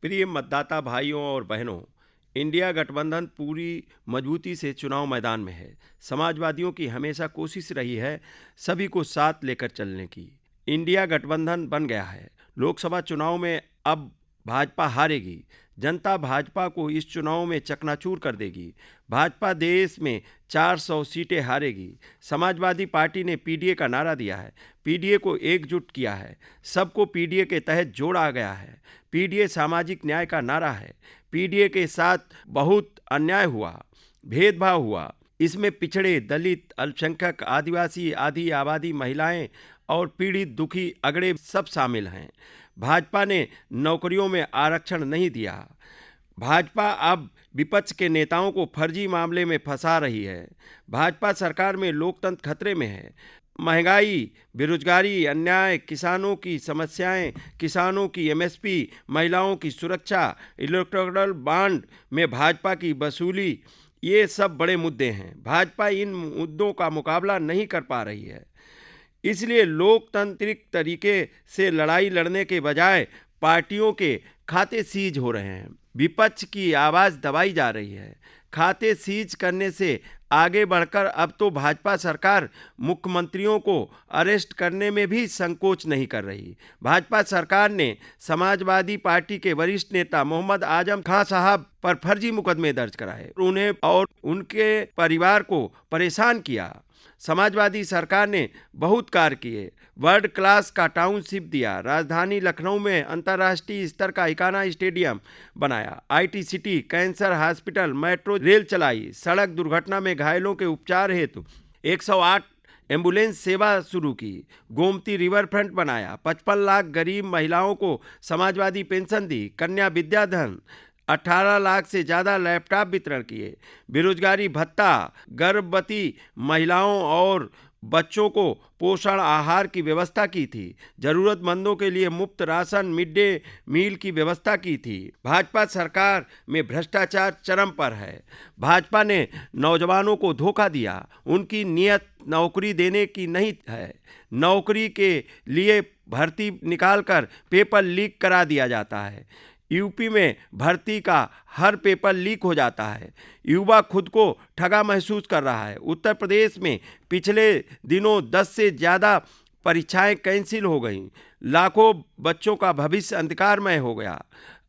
प्रिय मतदाता भाइयों और बहनों, इंडिया गठबंधन पूरी मजबूती से चुनाव मैदान में है। समाजवादियों की हमेशा कोशिश रही है सभी को साथ लेकर चलने की। इंडिया गठबंधन बन गया है। लोकसभा चुनाव में अब भाजपा हारेगी। जनता भाजपा को इस चुनाव में चकनाचूर कर देगी। भाजपा देश में 400 सीटें हारेगी। समाजवादी पार्टी ने पीडीए का नारा दिया है। पीडीए को एकजुट किया है। सबको पीडीए के तहत जोड़ा गया है। पीडीए सामाजिक न्याय का नारा है। पीडीए के साथ बहुत अन्याय हुआ, भेदभाव हुआ। इसमें पिछड़े, दलित, अल्पसंख्यक, आदिवासी, आधी आबादी, महिलाएं और पीड़ित, दुखी, अगड़े सब शामिल हैं। भाजपा ने नौकरियों में आरक्षण नहीं दिया। भाजपा अब विपक्ष के नेताओं को फर्जी मामले में फंसा रही है। भाजपा सरकार में लोकतंत्र खतरे में है। महंगाई, बेरोजगारी, अन्याय, किसानों की समस्याएं, किसानों की एमएसपी, महिलाओं की सुरक्षा, इलेक्टोरल बॉन्ड में भाजपा की वसूली, ये सब बड़े मुद्दे हैं। भाजपा इन मुद्दों का मुकाबला नहीं कर पा रही है। इसलिए लोकतांत्रिक तरीके से लड़ाई लड़ने के बजाय पार्टियों के खाते सीज हो रहे हैं। विपक्ष की आवाज़ दबाई जा रही है। खाते सीज करने से आगे बढ़कर अब तो भाजपा सरकार मुख्यमंत्रियों को अरेस्ट करने में भी संकोच नहीं कर रही। भाजपा सरकार ने समाजवादी पार्टी के वरिष्ठ नेता मोहम्मद आजम खां साहब पर फर्जी मुकदमे दर्ज कराए, उन्हें और उनके परिवार को परेशान किया। समाजवादी सरकार ने बहुत कार्य किए। वर्ल्ड क्लास का टाउनशिप दिया। राजधानी लखनऊ में अंतर्राष्ट्रीय स्तर का इकाना स्टेडियम बनाया। IT city, cancer hospital, metro rail चलाई। सड़क दुर्घटना में घायलों के उपचार हेतु 108 एम्बुलेंस सेवा शुरू की। गोमती रिवर फ्रंट बनाया। 55 लाख गरीब महिलाओं को समाजवादी पेंशन दी। कन्या विद्याधन, 18 लाख से ज़्यादा लैपटॉप वितरण किए। बेरोजगारी भत्ता, गर्भवती महिलाओं और बच्चों को पोषण आहार की व्यवस्था की थी। जरूरतमंदों के लिए मुफ्त राशन, मिड डे मील की व्यवस्था की थी। भाजपा सरकार में भ्रष्टाचार चरम पर है। भाजपा ने नौजवानों को धोखा दिया। उनकी नीयत नौकरी देने की नहीं है। नौकरी के लिए भर्ती निकालकर पेपर लीक करा दिया जाता है। यूपी में भर्ती का हर पेपर लीक हो जाता है। युवा खुद को ठगा महसूस कर रहा है। उत्तर प्रदेश में पिछले दिनों 10 से ज़्यादा परीक्षाएं कैंसिल हो गईं। लाखों बच्चों का भविष्य अंधकारमय हो गया।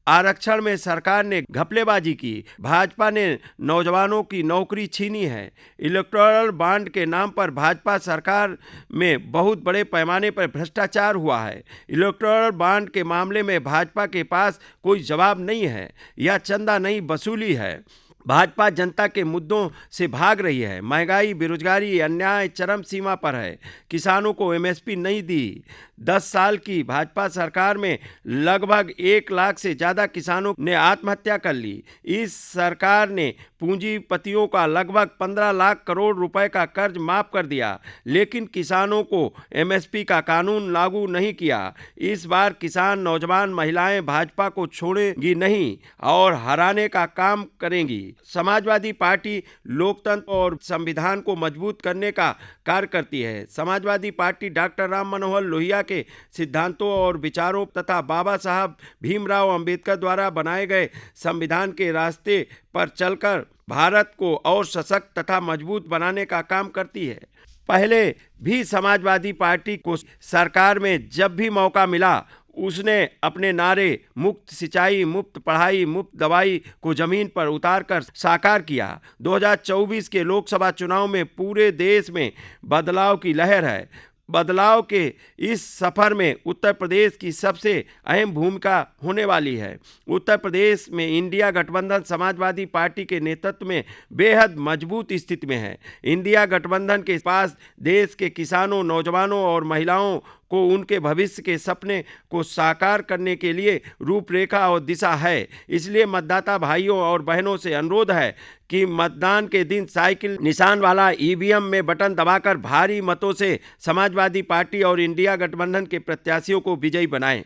आरक्षण में सरकार ने घपलेबाजी की। भाजपा ने नौजवानों की नौकरी छीनी है। इलेक्टोरल बॉन्ड के नाम पर भाजपा सरकार में बहुत बड़े पैमाने पर भ्रष्टाचार हुआ है। इलेक्टोरल बॉन्ड के मामले में भाजपा के पास कोई जवाब नहीं है। यह चंदा नहीं वसूली है। भाजपा जनता के मुद्दों से भाग रही है। महंगाई, बेरोजगारी, अन्याय चरम सीमा पर है। किसानों को एमएसपी नहीं दी। 10 साल की भाजपा सरकार में लगभग 1 लाख से ज़्यादा किसानों ने आत्महत्या कर ली। इस सरकार ने पूंजीपतियों का लगभग 15 लाख करोड़ रुपए का कर्ज माफ़ कर दिया, लेकिन किसानों को एमएसपी का कानून लागू नहीं किया। इस बार किसान, नौजवान, महिलाएं भाजपा को छोड़ेंगी नहीं और हराने का काम करेंगी। समाजवादी पार्टी लोकतंत्र और संविधान को मजबूत करने का कार्य करती है। समाजवादी पार्टी डॉक्टर राम मनोहर लोहिया के सिद्धांतों और विचारों तथा बाबा साहब भीमराव अंबेडकर द्वारा बनाए गए संविधान के रास्ते पर चलकर भारत को और सशक्त तथा मजबूत बनाने का काम करती है। पहले भी समाजवादी पार्टी को सरकार में जब भी मौका मिला उसने अपने नारे मुफ्त सिंचाई, मुफ्त पढ़ाई, मुफ्त दवाई को जमीन पर उतारकर साकार किया। 2024 के लोकसभा चुनाव में पूरे देश में बदलाव की लहर है। बदलाव के इस सफ़र में उत्तर प्रदेश की सबसे अहम भूमिका होने वाली है। उत्तर प्रदेश में इंडिया गठबंधन समाजवादी पार्टी के नेतृत्व में बेहद मजबूत स्थिति में है। इंडिया गठबंधन के पास देश के किसानों, नौजवानों और महिलाओं को उनके भविष्य के सपने को साकार करने के लिए रूपरेखा और दिशा है। इसलिए मतदाता भाइयों और बहनों से अनुरोध है कि मतदान के दिन साइकिल निशान वाला ईवीएम में बटन दबाकर भारी मतों से समाजवादी पार्टी और इंडिया गठबंधन के प्रत्याशियों को विजयी बनाएं।